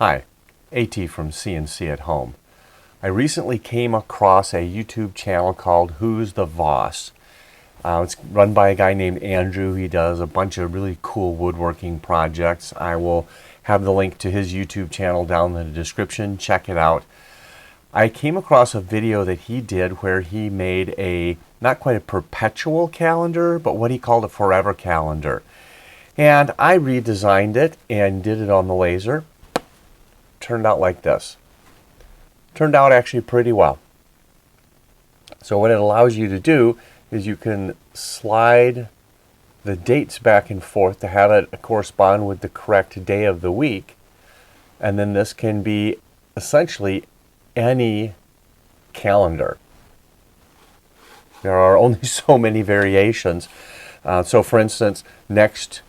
Hi, AT from CNC at Home. I recently came across a YouTube channel called Who's the Voss. It's run by a guy named Andrew. He does a bunch of really cool woodworking projects. I will have the link to his YouTube channel down in the description. Check it out. I came across a video that he did where he made a, not quite a perpetual calendar, but what he called a forever calendar. And I redesigned it and did it on the laser. Turned out like this. Turned out actually pretty well. So what it allows you to do is you can slide the dates back and forth to have it correspond with the correct day of the week. And then this can be essentially any calendar. There are only so many variations. So for instance, next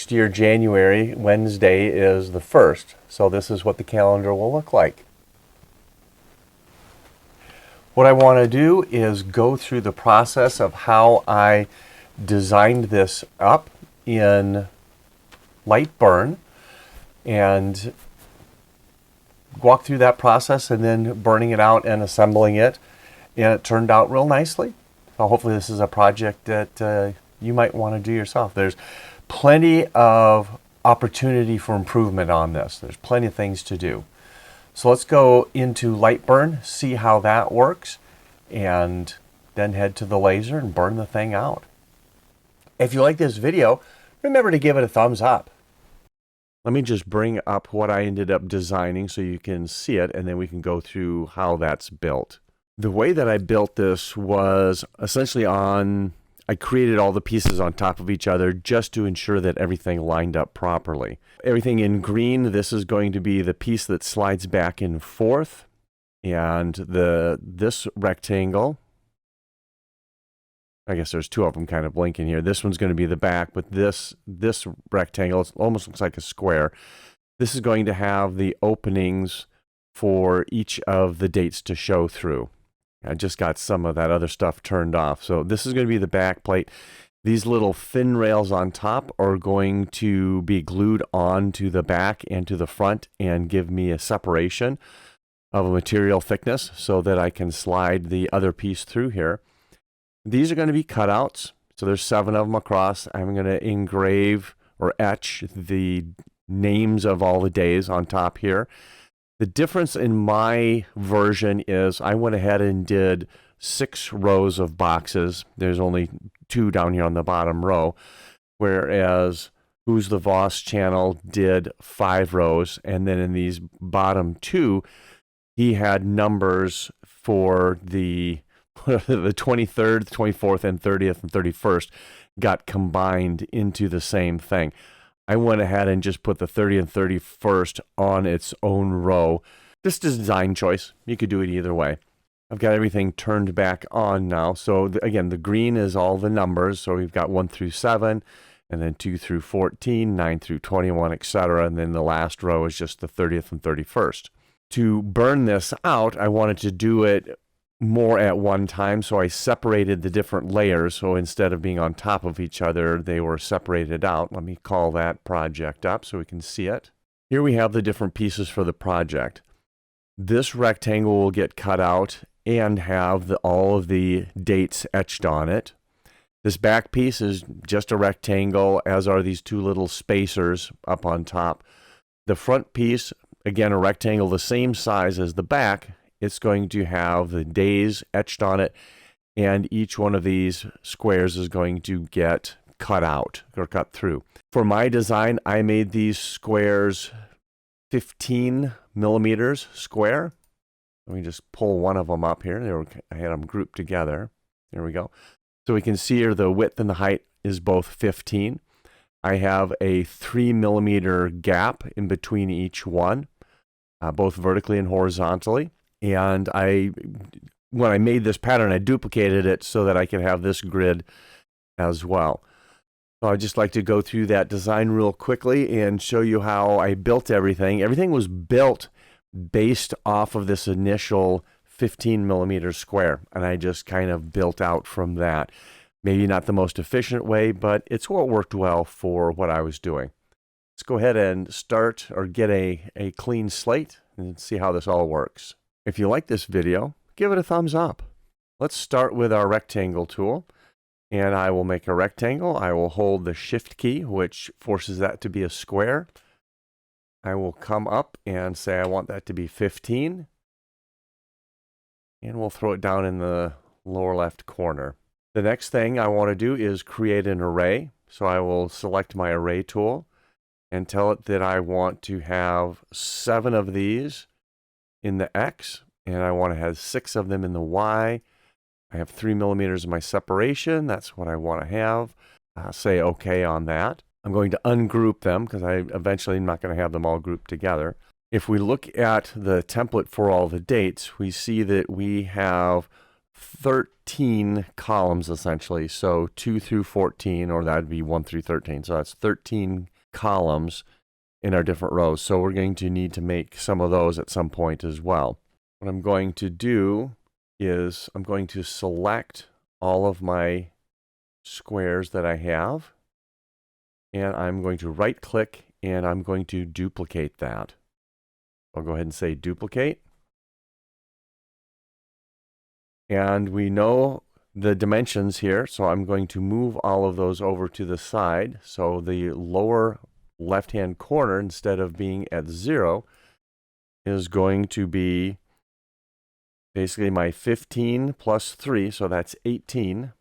year, January, Wednesday is the 1st. So this is what the calendar will look like. What I want to do is go through the process of how I designed this up in LightBurn and walk through that process and then burning it out and assembling it. And it turned out real nicely. So hopefully this is a project that you might want to do yourself. There's plenty of opportunity for improvement on this. There's plenty of things to do. So let's go into LightBurn, see how that works, and then head to the laser and burn the thing out. If you like this video, remember to give it a thumbs up. Let me just bring up what I ended up designing so you can see it, and then we can go through how that's built. The way that I built this was essentially I created all the pieces on top of each other just to ensure that everything lined up properly. Everything in green, this is going to be the piece that slides back and forth. And this rectangle, I guess there's two of them kind of blinking here. This one's going to be the back, but this rectangle, it almost looks like a square. This is going to have the openings for each of the dates to show through. I just got some of that other stuff turned off. So this is going to be the back plate. These little thin rails on top are going to be glued onto the back and to the front and give me a separation of a material thickness so that I can slide the other piece through here. These are going to be cutouts. So there's 7 of them across. I'm going to engrave or etch the names of all the days on top here. The difference in my version is I went ahead and did 6 rows of boxes. There's only 2 down here on the bottom row, whereas Who's the Voss channel did 5 rows, and then in these bottom 2, he had numbers for the 23rd, 24th, and 30th and 31st got combined into the same thing. I went ahead and just put the 30th and 31st on its own row. This is a design choice. You could do it either way. I've got everything turned back on now. So again, the green is all the numbers. So we've got 1 through 7, and then 2 through 14, 9 through 21, etc. And then the last row is just the 30th and 31st. To burn this out, I wanted to do it more at one time, so I separated the different layers. So instead of being on top of each other, they were separated out. Let me call that project up so we can see it. Here we have the different pieces for the project. This rectangle will get cut out and have all of the dates etched on it. This back piece is just a rectangle, as are these 2 little spacers up on top. The front piece, again, a rectangle the same size as the back. It's going to have the days etched on it, and each one of these squares is going to get cut out or cut through. For my design, I made these squares 15 millimeters square. Let me just pull one of them up here. I had them grouped together. There we go. So we can see here the width and the height is both 15. I have a 3 millimeter gap in between each one, both vertically and horizontally. And when I made this pattern, I duplicated it so that I could have this grid as well. So I'd just like to go through that design real quickly and show you how I built everything. Everything was built based off of this initial 15 millimeter square, and I just kind of built out from that. Maybe not the most efficient way, but it's what worked well for what I was doing. Let's go ahead and start or get a clean slate and see how this all works. If you like this video, give it a thumbs up. Let's start with our rectangle tool. And I will make a rectangle. I will hold the Shift key, which forces that to be a square. I will come up and say I want that to be 15. And we'll throw it down in the lower left corner. The next thing I want to do is create an array. So I will select my array tool and tell it that I want to have 7 of these in the X, and I want to have 6 of them in the Y. I have 3 millimeters of my separation. That's what I want to have. Say OK on that. I'm going to ungroup them because I eventually am not going to have them all grouped together. If we look at the template for all the dates, we see that we have 13 columns essentially. So 2 through 14, or that would be 1 through 13. So that's 13 columns in our different rows. So we're going to need to make some of those at some point as well. What I'm going to do is I'm going to select all of my squares that I have, and I'm going to right click and I'm going to duplicate that. I'll go ahead and say duplicate. And we know the dimensions here, so I'm going to move all of those over to the side. So the lower left-hand corner, instead of being at 0, is going to be basically my 15 plus 3, so that's 18,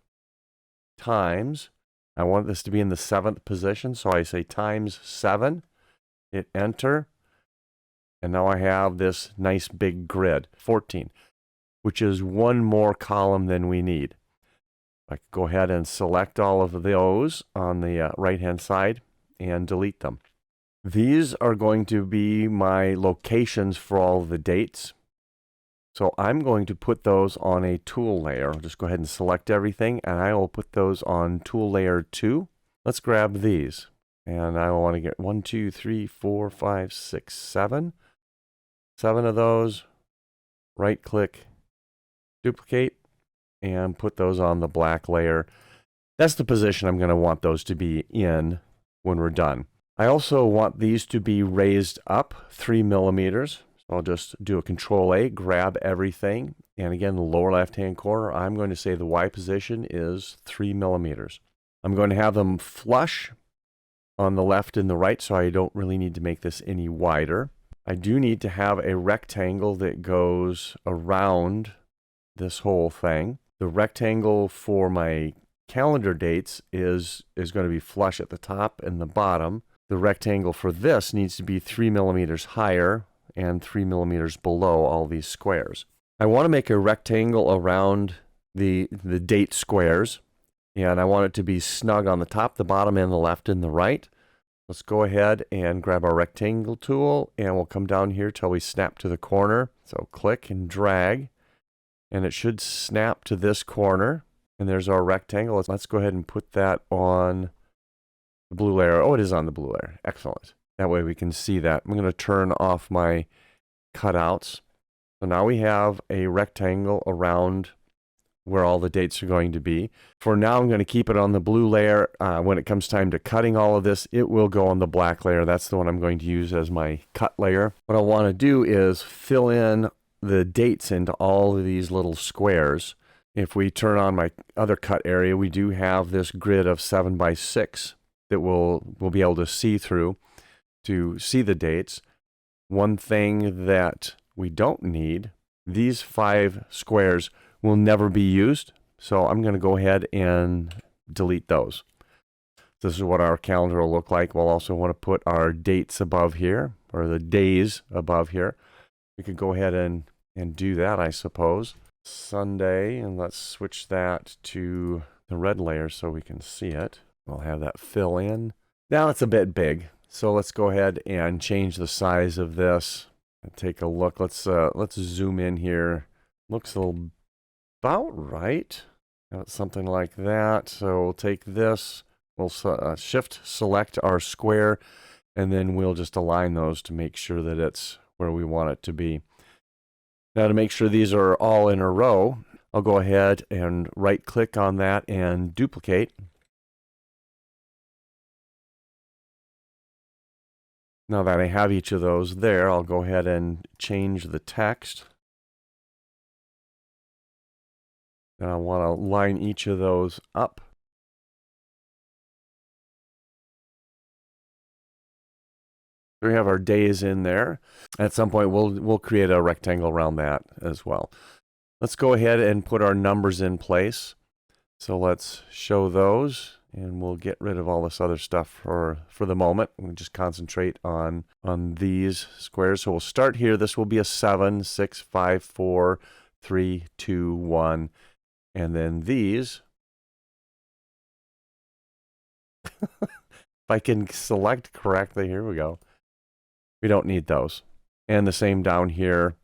times, I want this to be in the 7th position, so I say times 7, hit enter, and now I have this nice big grid, 14, which is one more column than we need. I can go ahead and select all of those on the right-hand side and delete them. These are going to be my locations for all the dates. So I'm going to put those on a tool layer. I'll just go ahead and select everything, and I will put those on tool layer 2. Let's grab these. And I want to get 1, 2, 3, 4, 5, 6, 7. 7 of those. Right click, duplicate, and put those on the black layer. That's the position I'm going to want those to be in when we're done. I also want these to be raised up 3 millimeters. I'll just do a Control A, grab everything, and again, the lower left-hand corner, I'm going to say the Y position is 3 millimeters. I'm going to have them flush on the left and the right, so I don't really need to make this any wider. I do need to have a rectangle that goes around this whole thing. The rectangle for my calendar dates is going to be flush at the top and the bottom. The rectangle for this needs to be 3 millimeters higher and 3 millimeters below all these squares. I want to make a rectangle around the date squares, and I want it to be snug on the top, the bottom, and the left and the right. Let's go ahead and grab our rectangle tool, and we'll come down here till we snap to the corner. So click and drag, and it should snap to this corner, and there's our rectangle. Let's go ahead and put that on the blue layer. Oh, it is on the blue layer. Excellent. That way we can see that. I'm going to turn off my cutouts. So now we have a rectangle around where all the dates are going to be. For now, I'm going to keep it on the blue layer. When it comes time to cutting all of this, it will go on the black layer. That's the one I'm going to use as my cut layer. What I want to do is fill in the dates into all of these little squares. If we turn on my other cut area, we do have this grid of 7 by 6 that we'll be able to see through to see the dates. One thing that we don't need, these 5 squares will never be used, so I'm going to go ahead and delete those. This is what our calendar will look like. We'll also want to put our dates above here, or the days above here. We could go ahead and do that, I suppose. Sunday, and let's switch that to the red layer so we can see it. We'll have that fill in. Now it's a bit big, so let's go ahead and change the size of this and take a look. Let's zoom in here. Looks about right. Something like that. So we'll take this. We'll shift select our square, and then we'll just align those to make sure that it's where we want it to be. Now, to make sure these are all in a row, I'll go ahead and right click on that and duplicate. Now that I have each of those there, I'll go ahead and change the text. And I want to line each of those up. We have our days in there. At some point, we'll create a rectangle around that as well. Let's go ahead and put our numbers in place. So let's show those, and we'll get rid of all this other stuff for the moment. We'll just concentrate on these squares. So we'll start here. This will be a 7, 6, 5, 4, 3, 2, 1. And then these, if I can select correctly, here we go. We don't need those. And the same down here,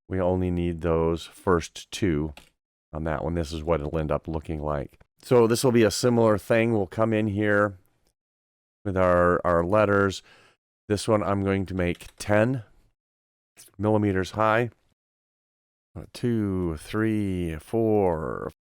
we only need those first two on that one. This is what it'll end up looking like. So this will be a similar thing. We'll come in here with our letters. This one I'm going to make 10 millimeters high. 2, 3, 4.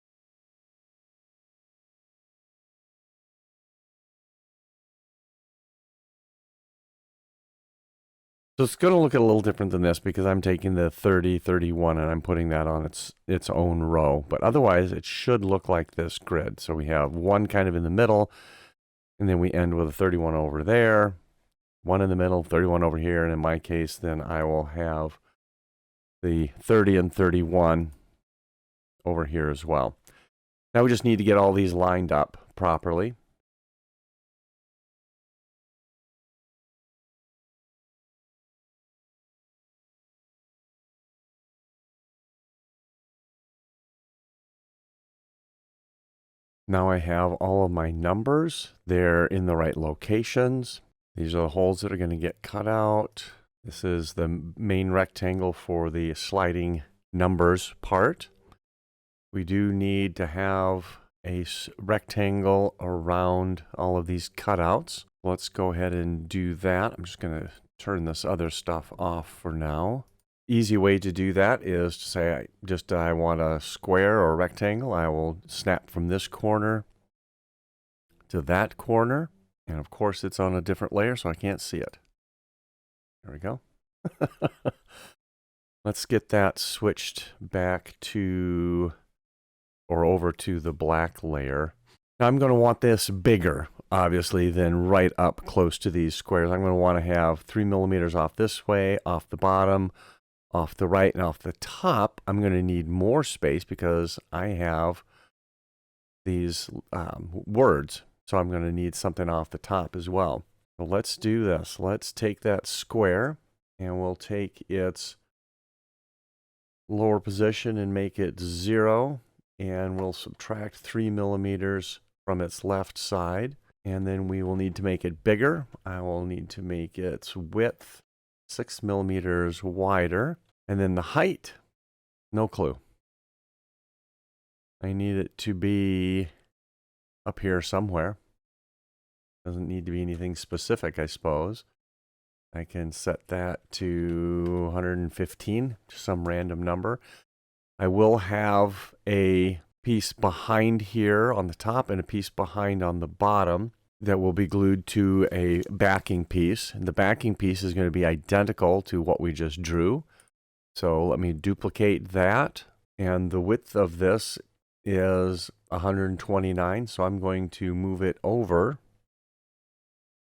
So it's going to look a little different than this because I'm taking the 30, 31, and I'm putting that on its own row. But otherwise, it should look like this grid. So we have one kind of in the middle, and then we end with a 31 over there, one in the middle, 31 over here, and in my case, then I will have the 30 and 31 over here as well. Now we just need to get all these lined up properly. Now I have all of my numbers. They're in the right locations. These are the holes that are going to get cut out. This is the main rectangle for the sliding numbers part. We do need to have a rectangle around all of these cutouts. Let's go ahead and do that. I'm just going to turn this other stuff off for now. Easy way to do that is to say I want a square or a rectangle. I will snap from this corner to that corner. And of course it's on a different layer so I can't see it. There we go. Let's get that switched back to or over to the black layer. Now I'm going to want this bigger, obviously, than right up close to these squares. I'm going to want to have 3 millimeters off this way, off the bottom, off the right, and off the top. I'm going to need more space because I have these words. So I'm going to need something off the top as well. So let's do this. Let's take that square and we'll take its lower position and make it 0. And we'll subtract 3 millimeters from its left side. And then we will need to make it bigger. I will need to make its width 6 millimeters wider. And then the height, no clue. I need it to be up here somewhere. Doesn't need to be anything specific, I suppose. I can set that to 115, some random number. I will have a piece behind here on the top and a piece behind on the bottom that will be glued to a backing piece. And the backing piece is going to be identical to what we just drew. So let me duplicate that. And the width of this is 129. So I'm going to move it over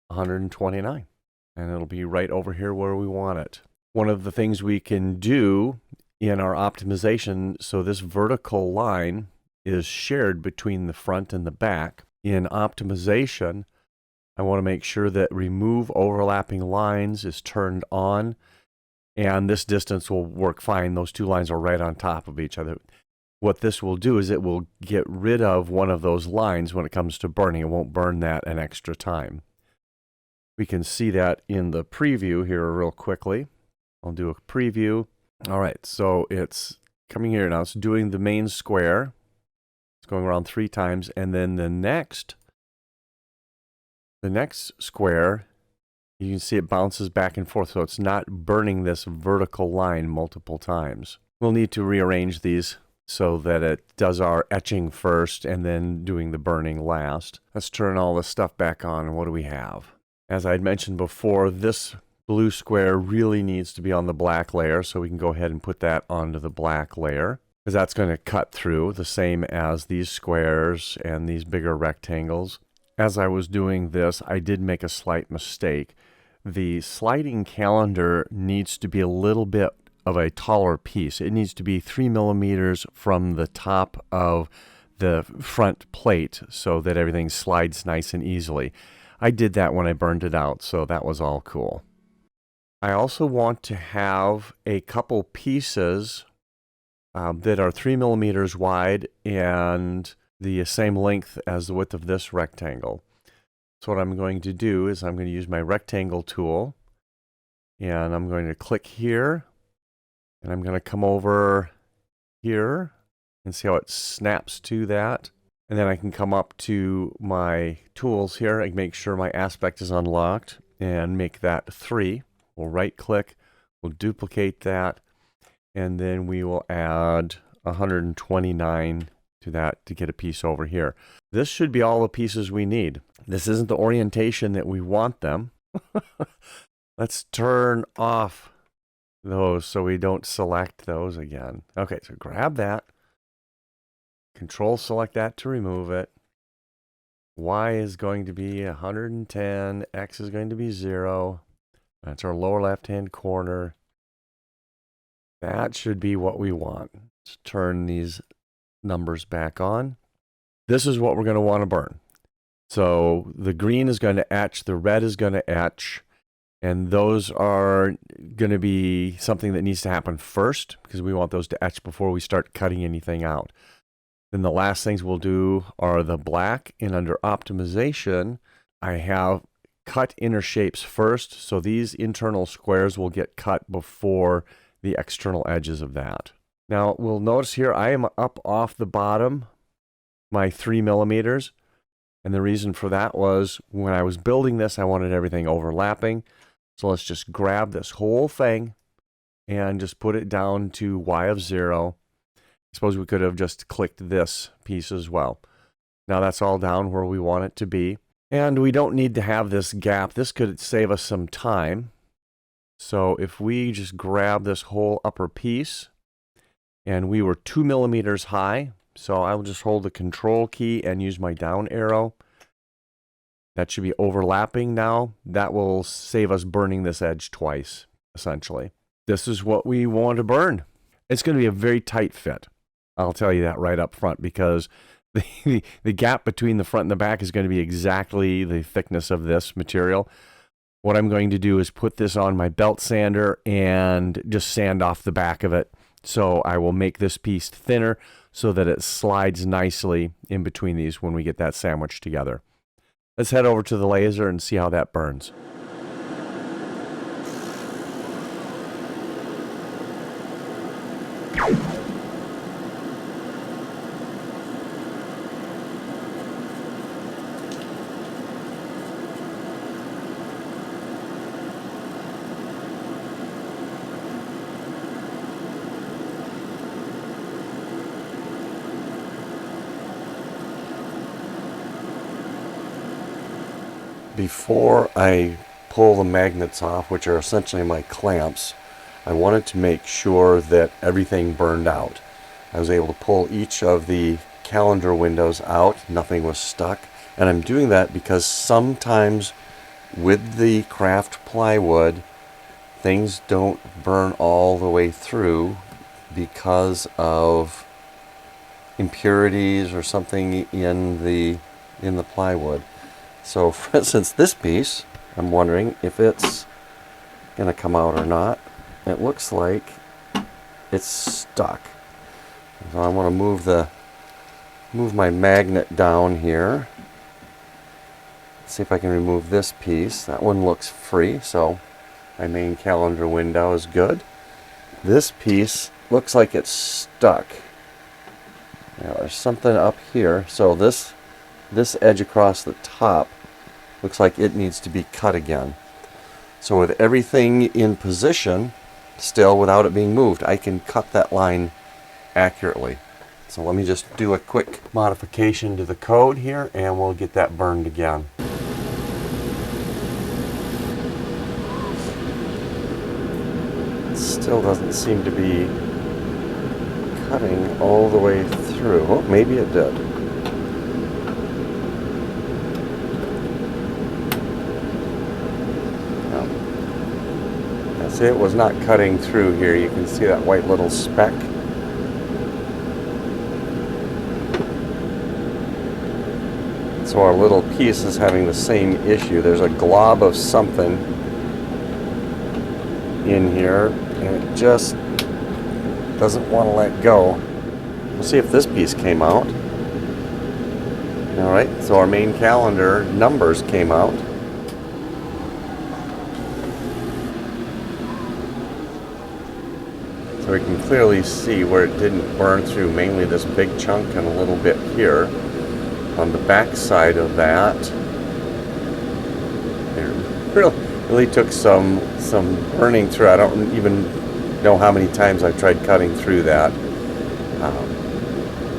129. And it'll be right over here where we want it. One of the things we can do in our optimization, so this vertical line is shared between the front and the back. In optimization, I want to make sure that remove overlapping lines is turned on, and this distance will work fine. Those two lines are right on top of each other. What this will do is it will get rid of one of those lines when it comes to burning. It won't burn that an extra time. We can see that in the preview here real quickly. I'll do a preview. All right, so it's coming here now. It's doing the main square. It's going around 3 times, and then the next square, you can see it bounces back and forth, so it's not burning this vertical line multiple times. We'll need to rearrange these so that it does our etching first and then doing the burning last. Let's turn all this stuff back on, and what do we have? As I had mentioned before, this blue square really needs to be on the black layer, so we can go ahead and put that onto the black layer, because that's going to cut through the same as these squares and these bigger rectangles. As I was doing this, I did make a slight mistake. The sliding calendar needs to be a little bit of a taller piece. It needs to be 3 millimeters from the top of the front plate so that everything slides nice and easily. I did that when I burned it out, so that was all cool. I also want to have a couple pieces that are 3 millimeters wide and the same length as the width of this rectangle. So what I'm going to do is I'm going to use my rectangle tool, and I'm going to click here, and I'm going to come over here and see how it snaps to that. And then I can come up to my tools here and make sure my aspect is unlocked and make that 3. We'll right click, we'll duplicate that, and then we will add 129 to that to get a piece over here. This should be all the pieces we need. This isn't the orientation that we want them. Let's turn off those so we don't select those again. Okay, so grab that. Control select that to remove it. Y is going to be 110. X is going to be 0. That's our lower left-hand corner. That should be what we want. Let's turn these numbers back on. This is what we're going to want to burn. So the green is going to etch, the red is going to etch, and those are going to be something that needs to happen first because we want those to etch before we start cutting anything out. Then the last things we'll do are the black, and under optimization, I have cut inner shapes first, so these internal squares will get cut before the external edges of that. Now we'll notice here I am up off the bottom, my 3 millimeters, and the reason for that was when I was building this, I wanted everything overlapping. So let's just grab this whole thing and just put it down to Y of 0. I suppose we could have just clicked this piece as well. Now that's all down where we want it to be. And we don't need to have this gap. This could save us some time. So if we just grab this whole upper piece, and we were 2 millimeters high, so I'll just hold the control key and use my down arrow. That should be overlapping now. That will save us burning this edge twice, essentially. This is what we want to burn. It's going to be a very tight fit. I'll tell you that right up front, because the gap between the front and the back is going to be exactly the thickness of this material. What I'm going to do is put this on my belt sander and just sand off the back of it. So I will make this piece thinner so that it slides nicely in between these when we get that sandwich together. Let's head over to the laser and see how that burns. Before I pull the magnets off, which are essentially my clamps, I wanted to make sure that everything burned out. I was able to pull each of the calendar windows out, nothing was stuck, and I'm doing that because sometimes with the craft plywood things don't burn all the way through because of impurities or something in the plywood. So for instance, this piece, I'm wondering if it's going to come out or not. It looks like it's stuck. So I want to move my magnet down here. See if I can remove this piece. That one looks free, so my main calendar window is good. This piece looks like it's stuck. Now, there's something up here. So this edge across the top looks like it needs to be cut again. So with everything in position still without it being moved, I can cut that line accurately. So let me just do a quick modification to the code here and we'll get that burned again. Still doesn't seem to be cutting all the way through. Oh, maybe it did. No. See, it was not cutting through here. You can see that white little speck. So our little piece is having the same issue. There's a glob of something in here, and it just doesn't want to let go. We'll see if this piece came out. All right, so our main calendar numbers came out. So we can clearly see where it didn't burn through, mainly this big chunk and a little bit here. On the back side of that, it really took some burning through. I don't even know how many times I've tried cutting through that.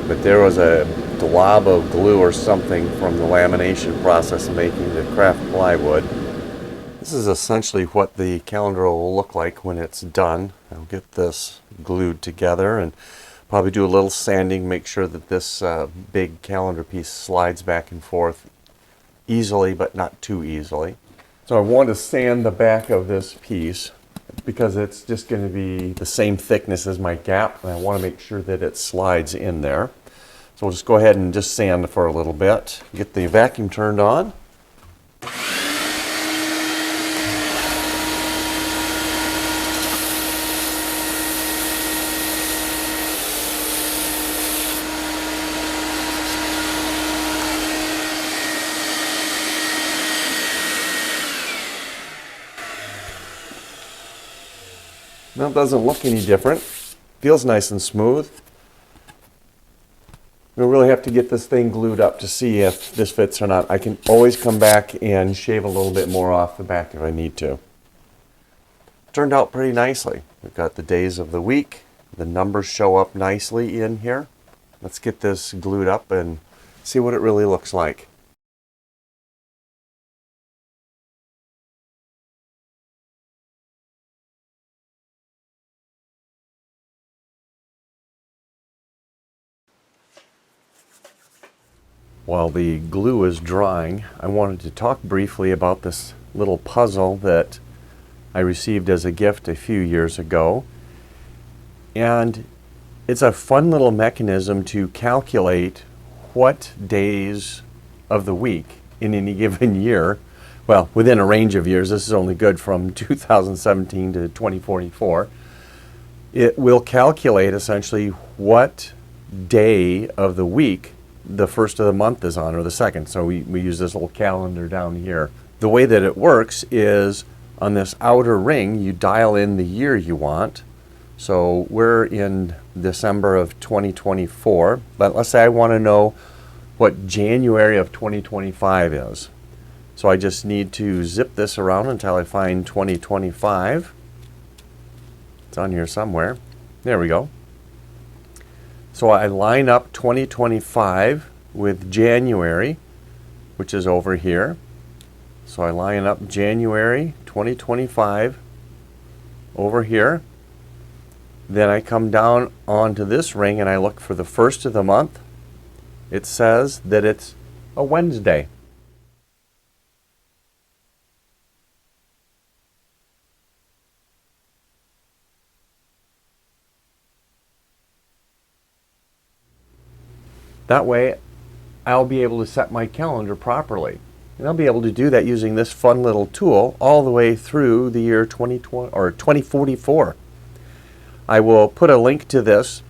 But there was a glob of glue or something from the lamination process of making the craft plywood. This is essentially what the calendar will look like when it's done. I'll get this glued together and probably do a little sanding, make sure that this big calendar piece slides back and forth easily, but not too easily. So I want to sand the back of this piece because it's just going to be the same thickness as my gap, and I want to make sure that it slides in there. So we'll just go ahead and just sand for a little bit. Get the vacuum turned on. Well, it doesn't look any different. Feels nice and smooth. We'll really have to get this thing glued up to see if this fits or not. I can always come back and shave a little bit more off the back if I need to. Turned out pretty nicely. We've got the days of the week. The numbers show up nicely in here. Let's get this glued up and see what it really looks like. While the glue is drying, I wanted to talk briefly about this little puzzle that I received as a gift a few years ago. And it's a fun little mechanism to calculate what days of the week in any given year, well, within a range of years, this is only good from 2017 to 2044, it will calculate essentially what day of the week the first of the month is on, or the second. So we use this little calendar down here. The way that it works is on this outer ring, you dial in the year you want. So we're in December of 2024, but let's say I want to know what January of 2025 is. So I just need to zip this around until I find 2025. It's on here somewhere. There we go. So I line up 2025 with January, which is over here. So I line up January 2025 over here. Then I come down onto this ring and I look for the first of the month. It says that it's a Wednesday. That way, I'll be able to set my calendar properly. And I'll be able to do that using this fun little tool all the way through the year 2020 or 2044. I will put a link to this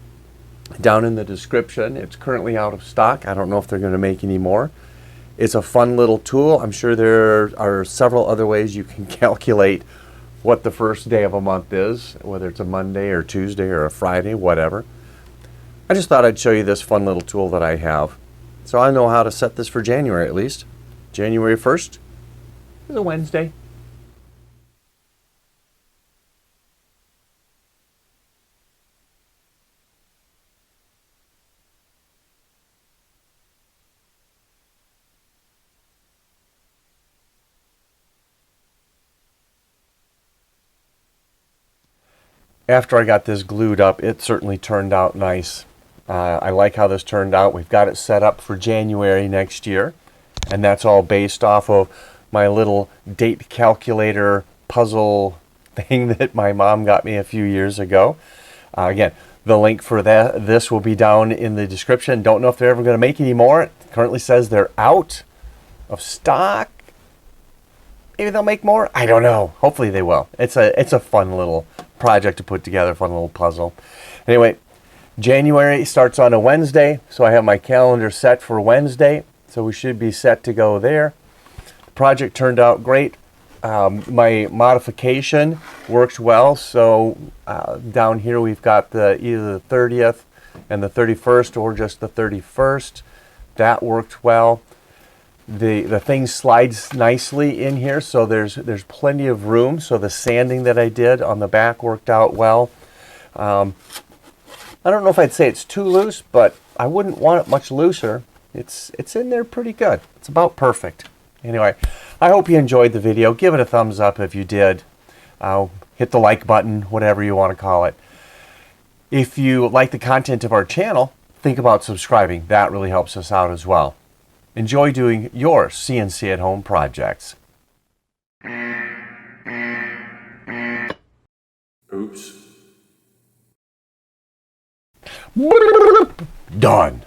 down in the description. It's currently out of stock. I don't know if they're going to make any more. It's a fun little tool. I'm sure there are several other ways you can calculate what the first day of a month is, whether it's a Monday or Tuesday or a Friday, whatever. I just thought I'd show you this fun little tool that I have. So I know how to set this for January at least. January 1st is a Wednesday. after I got this glued up, it certainly turned out nice. I like how this turned out. We've got it set up for January next year, and that's all based off of my little date calculator puzzle thing that my mom got me a few years ago. Again, the link for this will be down in the description. Don't know if they're ever going to make any more. It currently says they're out of stock. Maybe they'll make more. I don't know. Hopefully they will. It's a fun little project to put together, fun little puzzle. Anyway, January starts on a Wednesday, so I have my calendar set for Wednesday, so we should be set to go there. The project turned out great. My modification works well, so down here we've got either the 30th and the 31st or just the 31st. That worked well. The thing slides nicely in here, so there's plenty of room. So the sanding that I did on the back worked out well. I don't know if I'd say it's too loose, but I wouldn't want it much looser. It's in there pretty good. It's about perfect. Anyway, I hope you enjoyed the video. Give it a thumbs up if you did. Hit the like button, whatever you want to call it. If you like the content of our channel, think about subscribing. That really helps us out as well. Enjoy doing your CNC at home projects. Oops. Done.